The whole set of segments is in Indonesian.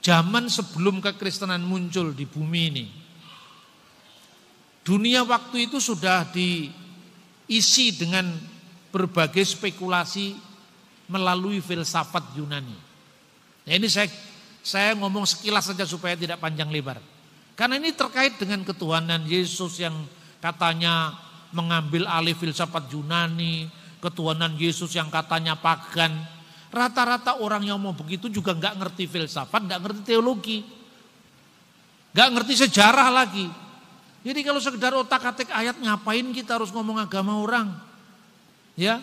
zaman sebelum kekristenan muncul di bumi ini. Dunia waktu itu sudah diisi dengan berbagai spekulasi melalui filsafat Yunani. Nah, ini saya ngomong sekilas saja supaya tidak panjang lebar. Karena ini terkait dengan ketuhanan Yesus yang katanya mengambil alih filsafat Yunani, ketuhanan Yesus yang katanya pagan. Rata-rata orang yang mau begitu juga nggak ngerti filsafat, nggak ngerti teologi, nggak ngerti sejarah lagi. Jadi kalau sekedar otak-atik ayat, ngapain kita harus ngomong agama orang? Ya,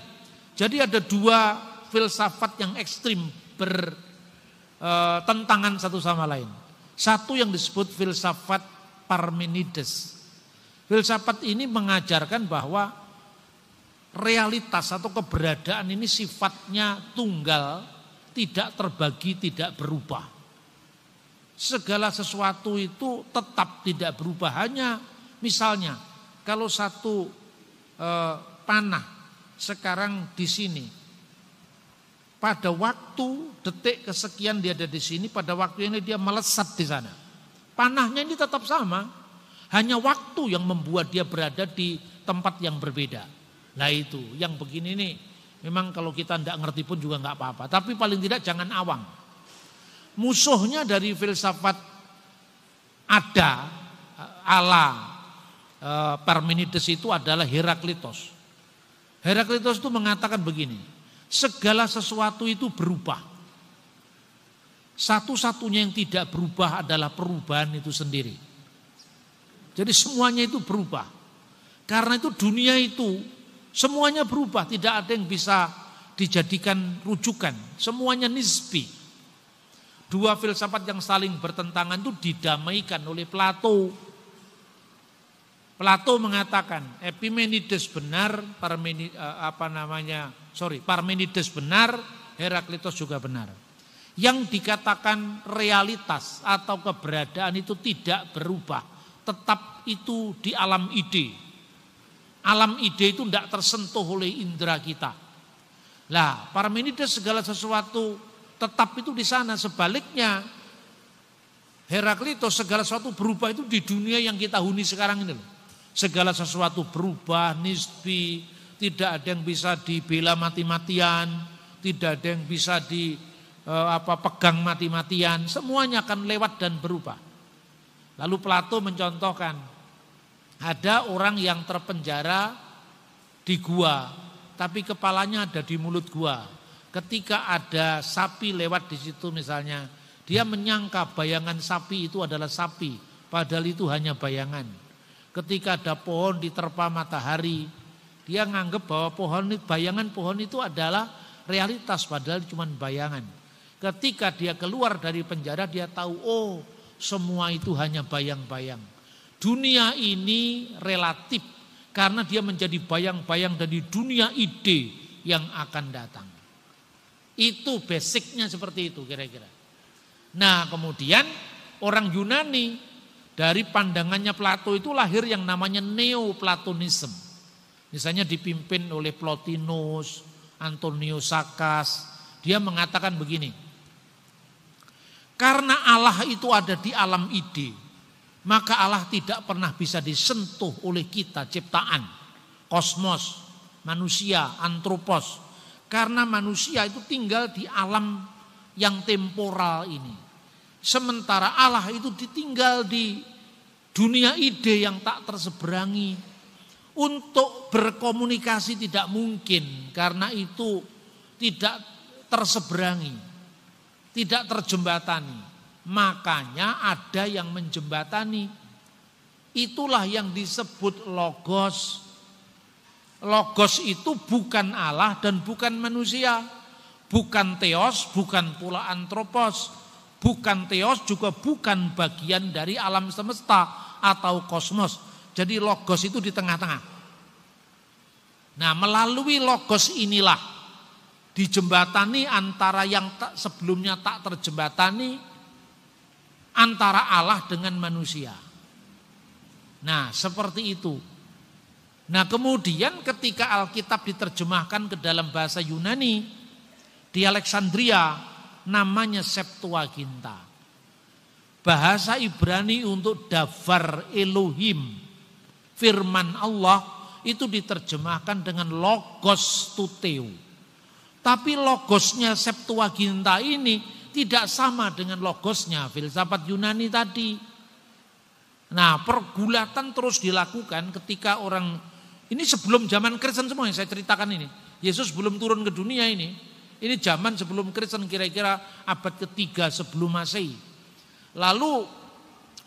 jadi ada dua filsafat yang ekstrim bertentangan satu sama lain. Satu yang disebut filsafat Parmenides. Filsafat ini mengajarkan bahwa realitas atau keberadaan ini sifatnya tunggal, tidak terbagi, tidak berubah. Segala sesuatu itu tetap tidak berubah. Hanya misalnya kalau satu panah sekarang di sini, pada waktu detik kesekian dia ada di sini, pada waktu ini dia melesat di sana. Panahnya ini tetap sama, hanya waktu yang membuat dia berada di tempat yang berbeda. Nah itu, yang begini nih, memang kalau kita tidak ngerti pun juga nggak apa-apa. Tapi paling tidak jangan awam. Musuhnya dari filsafat ala Parmenides itu adalah Heraklitos. Heraklitos itu mengatakan begini, segala sesuatu itu berubah. Satu-satunya yang tidak berubah adalah perubahan itu sendiri. Jadi semuanya itu berubah. Karena itu dunia itu semuanya berubah, tidak ada yang bisa dijadikan rujukan. Semuanya nisbi. Dua filsafat yang saling bertentangan itu didamaikan oleh Plato. Plato mengatakan Epimenides benar, Parmenides benar, Heraklitos juga benar. Yang dikatakan realitas atau keberadaan itu tidak berubah, tetap itu di alam ide. Alam ide itu tidak tersentuh oleh indera kita. Lah, Parmenides segala sesuatu tetap itu di sana. Sebaliknya, Heraklitos segala sesuatu berubah itu di dunia yang kita huni sekarang ini loh. Segala sesuatu berubah, nisbi, tidak ada yang bisa dibela mati-matian, tidak ada yang bisa pegang mati-matian, semuanya akan lewat dan berubah. Lalu Plato mencontohkan, ada orang yang terpenjara di gua, tapi kepalanya ada di mulut gua. Ketika ada sapi lewat di situ misalnya, dia menyangka bayangan sapi itu adalah sapi, padahal itu hanya bayangan. Ketika ada pohon diterpa matahari, dia nganggap bahwa bayangan pohon itu adalah realitas, padahal cuma bayangan. Ketika dia keluar dari penjara, dia tahu, oh semua itu hanya bayang-bayang. Dunia ini relatif karena dia menjadi bayang-bayang dari dunia ide yang akan datang. Itu basicnya seperti itu kira-kira. Nah kemudian orang Yunani dari pandangannya Plato itu lahir yang namanya Neoplatonisme. Misalnya dipimpin oleh Plotinus, Antonius Sakas. Dia mengatakan begini, karena Allah itu ada di alam ide, maka Allah tidak pernah bisa disentuh oleh kita ciptaan, kosmos, manusia, antropos. Karena manusia itu tinggal di alam yang temporal ini. Sementara Allah itu ditinggal di dunia ide yang tak terseberangi. Untuk berkomunikasi tidak mungkin karena itu tidak terseberangi, tidak terjembatani. Makanya ada yang menjembatani. Itulah yang disebut logos. Logos itu bukan Allah dan bukan manusia. Bukan theos, bukan pula antropos. Bukan theos juga bukan bagian dari alam semesta atau kosmos. Jadi logos itu di tengah-tengah. Nah melalui logos inilah dijembatani antara yang sebelumnya tak terjembatani, antara Allah dengan manusia. Nah seperti itu. Nah kemudian ketika Alkitab diterjemahkan ke dalam bahasa Yunani, di Alexandria namanya Septuaginta. Bahasa Ibrani untuk davar Elohim, firman Allah, itu diterjemahkan dengan logos tuteo. Tapi logosnya Septuaginta ini tidak sama dengan logosnya filsafat Yunani tadi. Nah, pergulatan terus dilakukan ketika orang, ini sebelum zaman Kristen semua yang saya ceritakan ini. Yesus belum turun ke dunia ini zaman sebelum Kristen, kira-kira abad ketiga sebelum Masehi. Lalu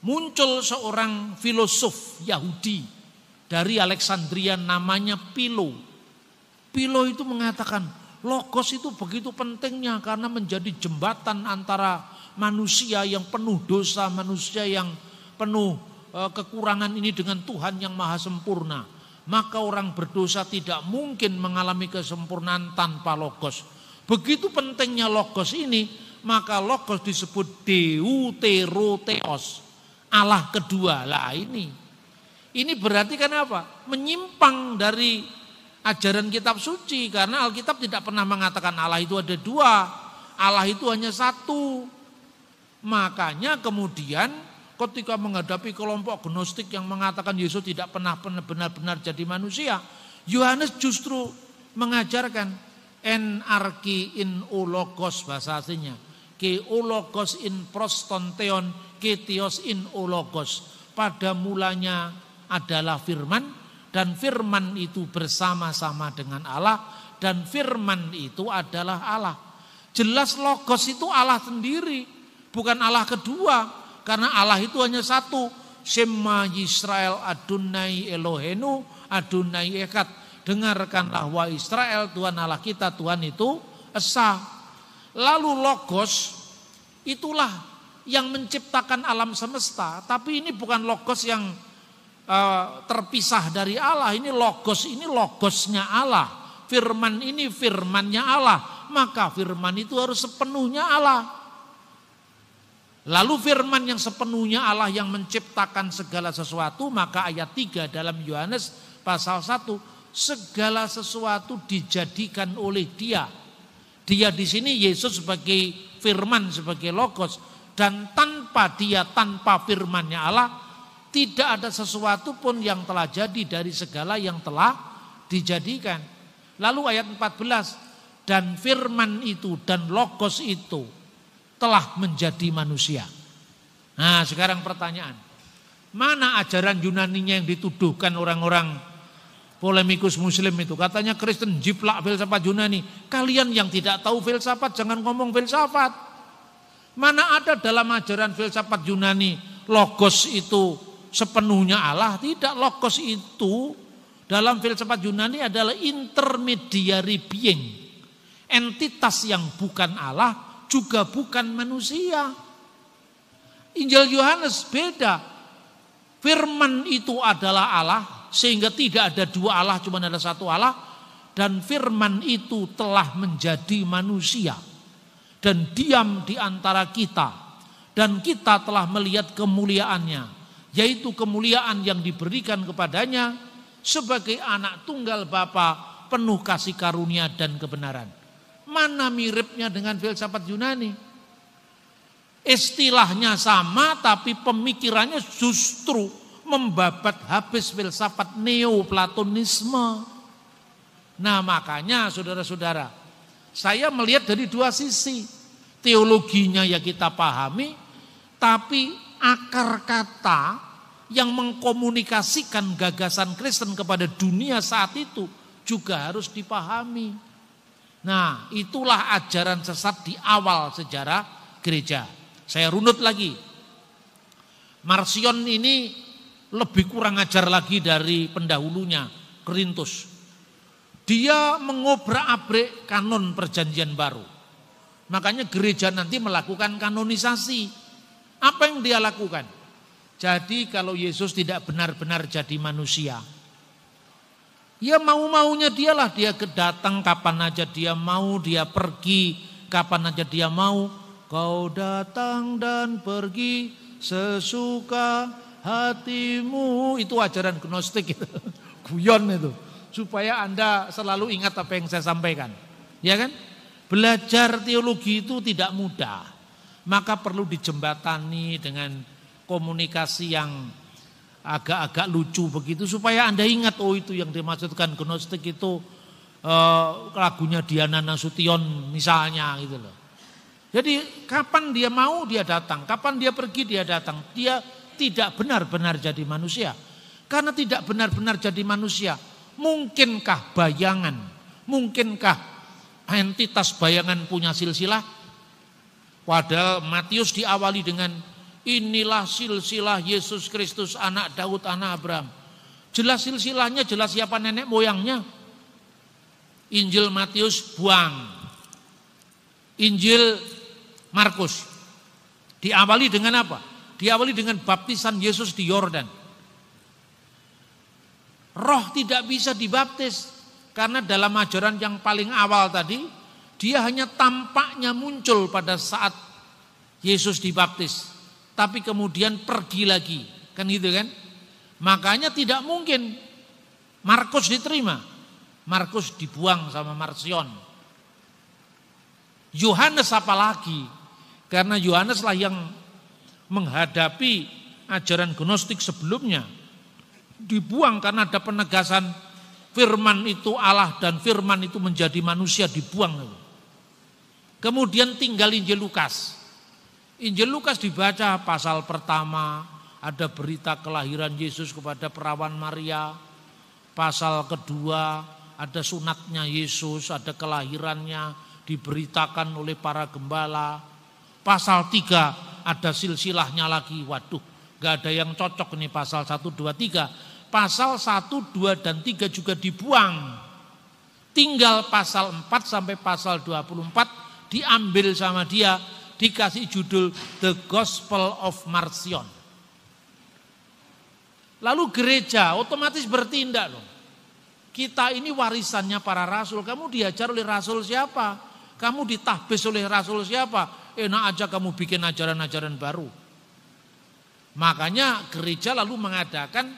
muncul seorang filosof Yahudi dari Alexandria namanya Philo. Philo itu mengatakan logos itu begitu pentingnya karena menjadi jembatan antara manusia yang penuh dosa, manusia yang penuh kekurangan ini dengan Tuhan yang maha sempurna. Maka orang berdosa tidak mungkin mengalami kesempurnaan tanpa logos. Begitu pentingnya logos ini, maka logos disebut deuterotheos, Allah kedua. Lah ini berarti kan apa? Menyimpang dari ajaran kitab suci, karena Alkitab tidak pernah mengatakan Allah itu ada dua, Allah itu hanya satu. Makanya kemudian ketika menghadapi kelompok gnostik yang mengatakan Yesus tidak pernah benar-benar jadi manusia, Yohanes justru mengajarkan en arki in ologos, bahasa aslinya ke ologos in proston theon ke theos in ologos. Pada mulanya adalah firman, dan firman itu bersama-sama dengan Allah, dan firman itu adalah Allah. Jelas logos itu Allah sendiri, bukan Allah kedua, karena Allah itu hanya satu. Shema Yisrael Adonai Elohenu Adonai Echad. Dengarkanlah wahai Israel, Tuhan Allah kita, Tuhan itu esa. Lalu logos itulah yang menciptakan alam semesta. Tapi ini bukan logos yang terpisah dari Allah. Ini logosnya Allah. Firman ini firmannya Allah. Maka firman itu harus sepenuhnya Allah. Lalu firman yang sepenuhnya Allah yang menciptakan segala sesuatu, maka ayat 3 dalam Yohanes pasal 1, segala sesuatu dijadikan oleh Dia. Dia di sini Yesus sebagai firman, sebagai logos, dan tanpa Dia, tanpa firman-Nya Allah, tidak ada sesuatu pun yang telah jadi dari segala yang telah dijadikan. Lalu ayat 14, dan firman itu dan logos itu telah menjadi manusia. Nah, sekarang pertanyaan, mana ajaran Yunaninya yang dituduhkan orang-orang polemikus muslim itu? Katanya Kristen jiplak filsafat Yunani. Kalian yang tidak tahu filsafat jangan ngomong filsafat. Mana ada dalam ajaran filsafat Yunani logos itu sepenuhnya Allah? Tidak, logos itu dalam filsafat Yunani adalah intermediary being, entitas yang bukan Allah juga bukan manusia. Injil Yohanes beda. Firman itu adalah Allah, sehingga tidak ada dua Allah, cuma ada satu Allah. Dan firman itu telah menjadi manusia dan diam di antara kita, dan kita telah melihat kemuliaannya, yaitu kemuliaan yang diberikan kepadanya sebagai anak tunggal Bapa, penuh kasih karunia dan kebenaran. Mana miripnya dengan filsafat Yunani? Istilahnya sama, tapi pemikirannya justru membabat habis filsafat neoplatonisme. Nah, makanya saudara-saudara, saya melihat dari dua sisi. Teologinya ya kita pahami, tapi akar kata yang mengkomunikasikan gagasan Kristen kepada dunia saat itu juga harus dipahami. Nah, itulah ajaran sesat di awal sejarah gereja. Saya runut lagi. Marcion ini lebih kurang ajar lagi dari pendahulunya, Korintus. Dia mengobrak-abrik kanon perjanjian baru. Makanya gereja nanti melakukan kanonisasi. Apa yang dia lakukan? Jadi kalau Yesus tidak benar-benar jadi manusia, ya mau-maunya dialah, dia datang kapan aja dia mau, dia pergi kapan aja dia mau. Kau datang dan pergi sesuka hatimu. Itu ajaran gnostik itu. Guyon itu. Supaya Anda selalu ingat apa yang saya sampaikan. Ya kan? Belajar teologi itu tidak mudah. maka perlu dijembatani dengan komunikasi yang agak-agak lucu begitu supaya Anda ingat, oh itu yang dimaksudkan gnostik itu lagunya Diana Nasution misalnya gitu loh. Jadi kapan dia mau dia datang, kapan dia pergi dia datang. Dia tidak benar-benar jadi manusia. Karena tidak benar-benar jadi manusia, mungkinkah bayangan, mungkinkah entitas bayangan punya silsilah? Padahal Matius diawali dengan inilah silsilah Yesus Kristus anak Daud anak Abraham. Jelas silsilahnya, jelas siapa nenek moyangnya. Injil Matius buang. Injil Markus diawali dengan apa? Diawali dengan baptisan Yesus di Yordan. Roh tidak bisa dibaptis karena dalam ajaran yang paling awal tadi, dia hanya tampaknya muncul pada saat Yesus dibaptis, tapi kemudian pergi lagi, kan gitu kan? Makanya tidak mungkin Markus diterima, Markus dibuang sama Marcion. Yohanes apalagi, karena Yohaneslah yang menghadapi ajaran gnostik sebelumnya, dibuang karena ada penegasan firman itu Allah dan firman itu menjadi manusia, dibuang. Kemudian tinggal Injil Lukas. Injil Lukas dibaca pasal pertama, ada berita kelahiran Yesus kepada perawan Maria. Pasal kedua ada sunatnya Yesus, ada kelahirannya diberitakan oleh para gembala. Pasal 3 ada silsilahnya lagi. Waduh, gak ada yang cocok nih pasal 1, 2, 3. Pasal 1, 2, dan 3 juga dibuang. Tinggal pasal 4 sampai pasal 24 diambil sama dia, dikasih judul The Gospel of Marcion. Lalu gereja otomatis bertindak loh. Kita ini warisannya para rasul. Kamu diajar oleh rasul siapa? Kamu ditahbis oleh rasul siapa? Enak aja kamu bikin ajaran-ajaran baru. Makanya gereja lalu mengadakan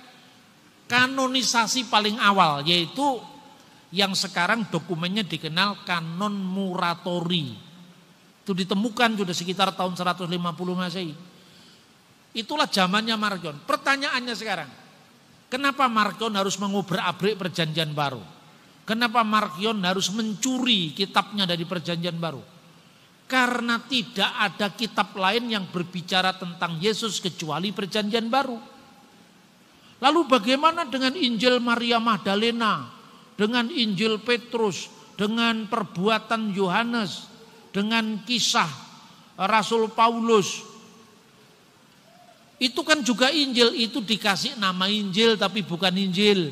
kanonisasi paling awal, yaitu yang sekarang dokumennya dikenal kanon Muratori. Itu ditemukan sudah sekitar tahun 150 Masehi. Itulah zamannya Marcion. Pertanyaannya sekarang, kenapa Marcion harus mengubrak-abrik perjanjian baru? Kenapa Marcion harus mencuri kitabnya dari perjanjian baru? Karena tidak ada kitab lain yang berbicara tentang Yesus kecuali perjanjian baru. Lalu bagaimana dengan Injil Maria Magdalena, dengan Injil Petrus, dengan perbuatan Yohanes, dengan kisah Rasul Paulus? Itu kan juga Injil, itu dikasih nama Injil tapi bukan Injil.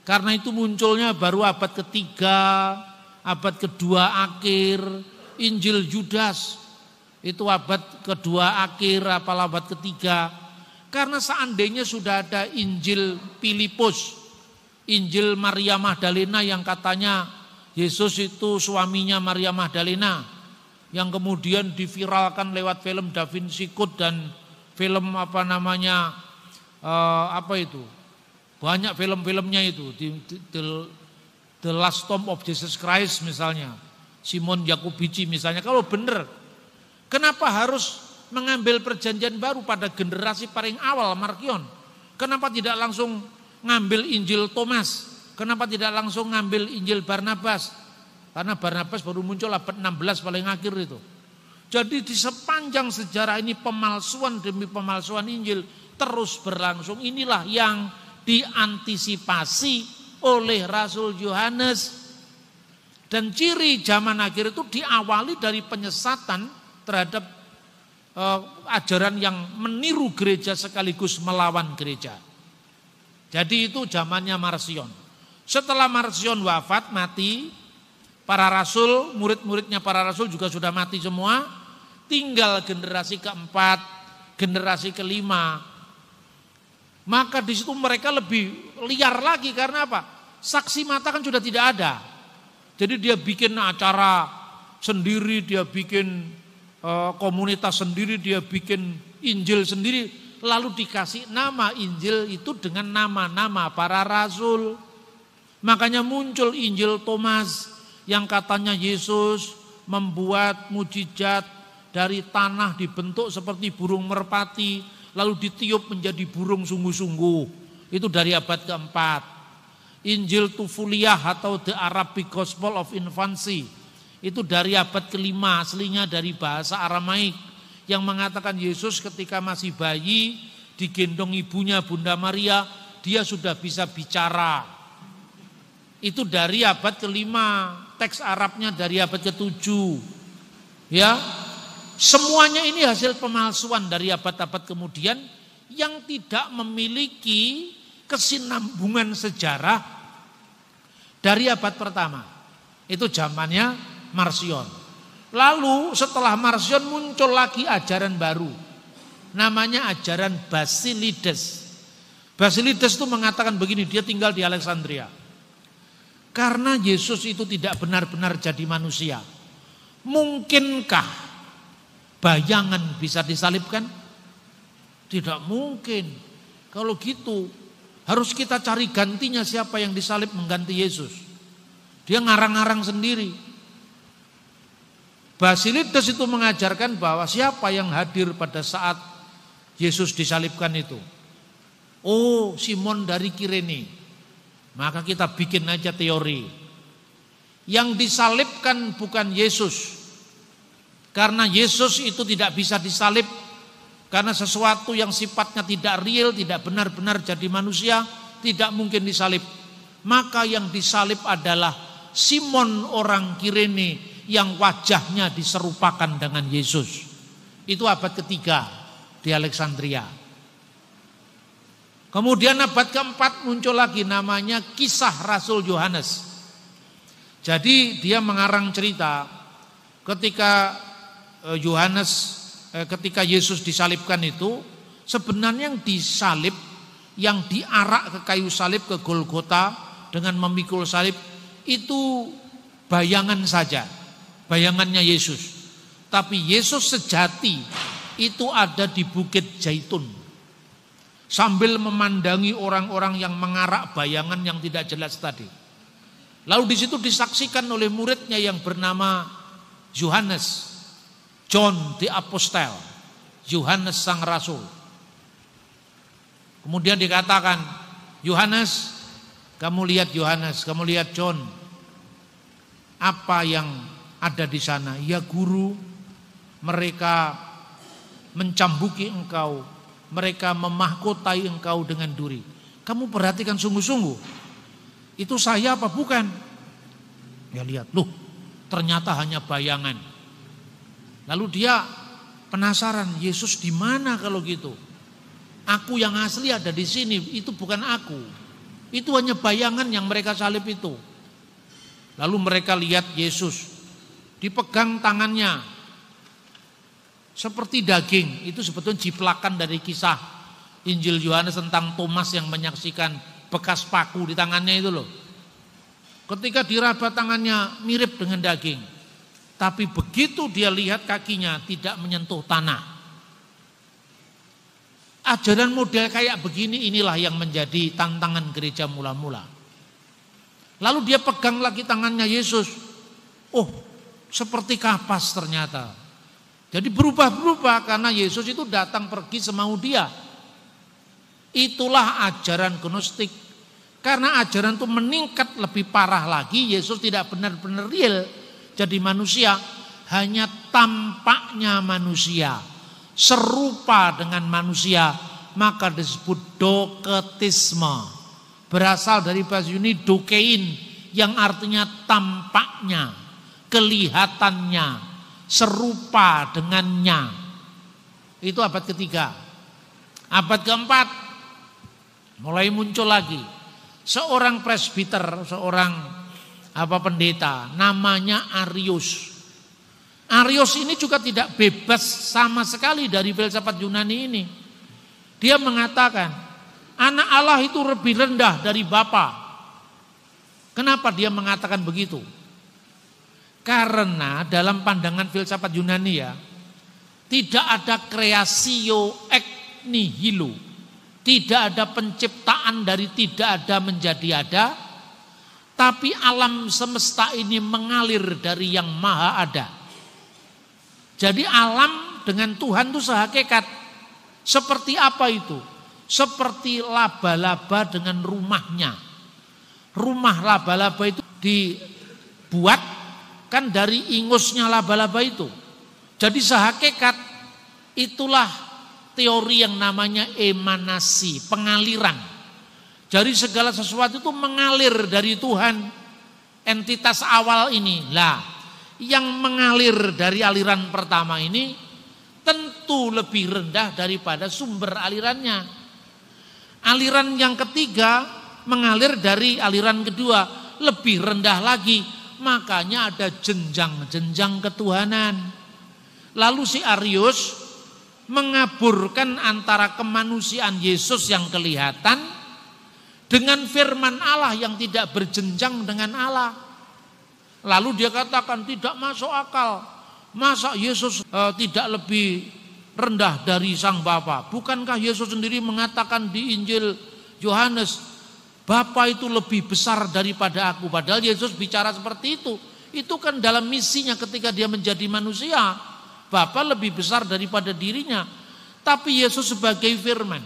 Karena itu munculnya baru abad ketiga, abad kedua akhir. Injil Yudas itu abad kedua akhir, apalagi abad ketiga. Karena seandainya sudah ada Injil Filipus, Injil Maria Magdalena yang katanya Yesus itu suaminya Maria Magdalena, yang kemudian diviralkan lewat film Da Vinci Code dan film banyak film-filmnya itu, The Last Tomb of Jesus Christ misalnya, Simon Jacobici misalnya. Kalau benar, kenapa harus mengambil perjanjian baru pada generasi paling awal Marcion? Kenapa tidak langsung ngambil Injil Thomas? Kenapa tidak langsung ngambil Injil Barnabas? Karena Barnabas baru muncul abad 16 paling akhir itu. Jadi di sepanjang sejarah ini pemalsuan demi pemalsuan Injil terus berlangsung. Inilah yang diantisipasi oleh Rasul Yohanes. Dan ciri zaman akhir itu diawali dari penyesatan terhadap ajaran yang meniru gereja sekaligus melawan gereja. Jadi itu zamannya Marcion. Setelah Marcion wafat, mati, para rasul, murid-muridnya para rasul juga sudah mati semua. Tinggal generasi keempat, generasi kelima. Maka di situ mereka lebih liar lagi, karena apa? Saksi mata kan sudah tidak ada. Jadi dia bikin acara sendiri, dia bikin komunitas sendiri, dia bikin Injil sendiri, lalu dikasih nama Injil itu dengan nama-nama para rasul. Makanya muncul Injil Thomas yang katanya Yesus membuat mujizat dari tanah dibentuk seperti burung merpati, lalu ditiup menjadi burung sungguh-sungguh. Itu dari abad keempat. Injil Tufuliah atau The Arabic Gospel of Infancy, itu dari abad kelima, aslinya dari bahasa Aramaik, yang mengatakan Yesus ketika masih bayi, digendong ibunya Bunda Maria, dia sudah bisa bicara. Itu dari abad kelima, teks Arabnya dari abad ketujuh. Ya, semuanya ini hasil pemalsuan dari abad-abad kemudian yang tidak memiliki kesinambungan sejarah dari abad pertama. Itu zamannya Marcion. Lalu setelah Marcion muncul lagi ajaran baru, namanya ajaran Basilides. Basilides itu mengatakan begini, dia tinggal di Alexandria. Karena Yesus itu tidak benar-benar jadi manusia, mungkinkah bayangan bisa disalibkan? Tidak mungkin. Kalau gitu harus kita cari gantinya, siapa yang disalib mengganti Yesus. Dia ngarang-ngarang sendiri. Basilides itu mengajarkan bahwa siapa yang hadir pada saat Yesus disalibkan itu. Oh, Simon dari Kirene. Maka kita bikin aja teori. Yang disalibkan bukan Yesus. Karena Yesus itu tidak bisa disalib. Karena sesuatu yang sifatnya tidak real, tidak benar-benar jadi manusia, tidak mungkin disalib. Maka yang disalib adalah Simon orang Kirene yang wajahnya diserupakan dengan Yesus. Itu abad ketiga di Alexandria. Kemudian abad keempat muncul lagi namanya Kisah Rasul Yohanes. Jadi dia mengarang cerita ketika ketika Yesus disalibkan itu, sebenarnya yang disalib, yang diarak ke kayu salib ke Golgota dengan memikul salib itu bayangan saja, bayangannya Yesus. Tapi Yesus sejati itu ada di Bukit Zaitun, sambil memandangi orang-orang yang mengarak bayangan yang tidak jelas tadi. Lalu di situ disaksikan oleh muridnya yang bernama Yohanes, John the Apostle, Yohanes sang rasul. Kemudian dikatakan, Yohanes, kamu lihat Yohanes, kamu lihat John, apa yang ada di sana? Ya guru, mereka mencambuki engkau, mereka memahkotai engkau dengan duri. Kamu perhatikan sungguh-sungguh, itu saya apa bukan? Ya lihat, loh ternyata hanya bayangan. Lalu dia penasaran, Yesus di mana kalau gitu? Aku yang asli ada di sini, itu bukan aku. Itu hanya bayangan yang mereka salib itu. Lalu mereka lihat Yesus, dipegang tangannya seperti daging. Itu sebetulnya jiplakan dari kisah Injil Yohanes tentang Thomas yang menyaksikan bekas paku di tangannya itu loh. Ketika diraba tangannya mirip dengan daging, tapi begitu dia lihat kakinya tidak menyentuh tanah. Ajaran model kayak begini inilah yang menjadi tantangan gereja mula-mula. Lalu dia pegang lagi tangannya Yesus. Oh, seperti kapas ternyata. Jadi berubah-berubah karena Yesus itu datang pergi semau dia. Itulah ajaran gnostik. Karena ajaran itu meningkat lebih parah lagi, Yesus tidak benar-benar real jadi manusia, hanya tampaknya manusia, serupa dengan manusia, maka disebut doketisme. Berasal dari bahasa Yunani dokein yang artinya tampaknya, kelihatannya, serupa dengannya. Itu abad ketiga. Abad keempat mulai muncul lagi seorang presbiter, seorang pendeta namanya Arius. Arius ini juga tidak bebas sama sekali dari filsafat Yunani ini. Dia mengatakan anak Allah itu lebih rendah dari Bapa. Kenapa dia mengatakan begitu? Karena dalam pandangan filsafat Yunani ya, tidak ada creatio ex nihilo, tidak ada penciptaan dari tidak ada menjadi ada, tapi alam semesta ini mengalir dari yang maha ada. Jadi alam dengan Tuhan itu sehakikat. Seperti apa itu? Seperti laba-laba dengan rumahnya. Rumah laba-laba itu dibuat kan dari ingusnya laba-laba itu. Jadi sehakikat itulah teori yang namanya emanasi, pengaliran. Jadi segala sesuatu itu mengalir dari Tuhan, entitas awal ini. Lah, yang mengalir dari aliran pertama ini tentu lebih rendah daripada sumber alirannya. Aliran yang ketiga mengalir dari aliran kedua, lebih rendah lagi. Makanya ada jenjang-jenjang ketuhanan. Lalu si Arius mengaburkan antara kemanusiaan Yesus yang kelihatan dengan firman Allah yang tidak berjenjang dengan Allah. Lalu dia katakan tidak masuk akal. Masa Yesus tidak lebih rendah dari Sang Bapa? Bukankah Yesus sendiri mengatakan di Injil Yohanes, Bapa itu lebih besar daripada aku. Padahal Yesus bicara seperti itu. Itu kan dalam misinya ketika dia menjadi manusia. Bapa lebih besar daripada dirinya. Tapi Yesus sebagai firman.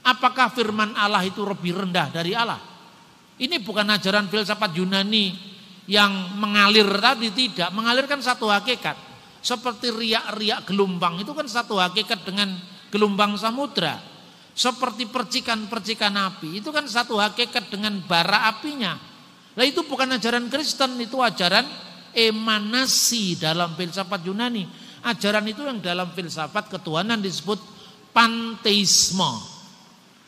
Apakah firman Allah itu lebih rendah dari Allah? Ini bukan ajaran filsafat Yunani yang mengalir tadi, tidak. Mengalirkan satu hakikat. Seperti riak-riak gelombang itu kan satu hakikat dengan gelombang samudra. Seperti percikan-percikan api itu kan satu hakikat dengan bara apinya. Nah itu bukan ajaran Kristen, itu ajaran emanasi dalam filsafat Yunani. Ajaran itu yang dalam filsafat ketuhanan disebut panteisme.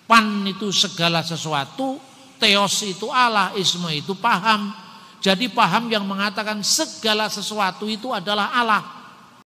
Pan itu segala sesuatu, theos itu Allah, isme itu paham. Jadi paham yang mengatakan segala sesuatu itu adalah Allah.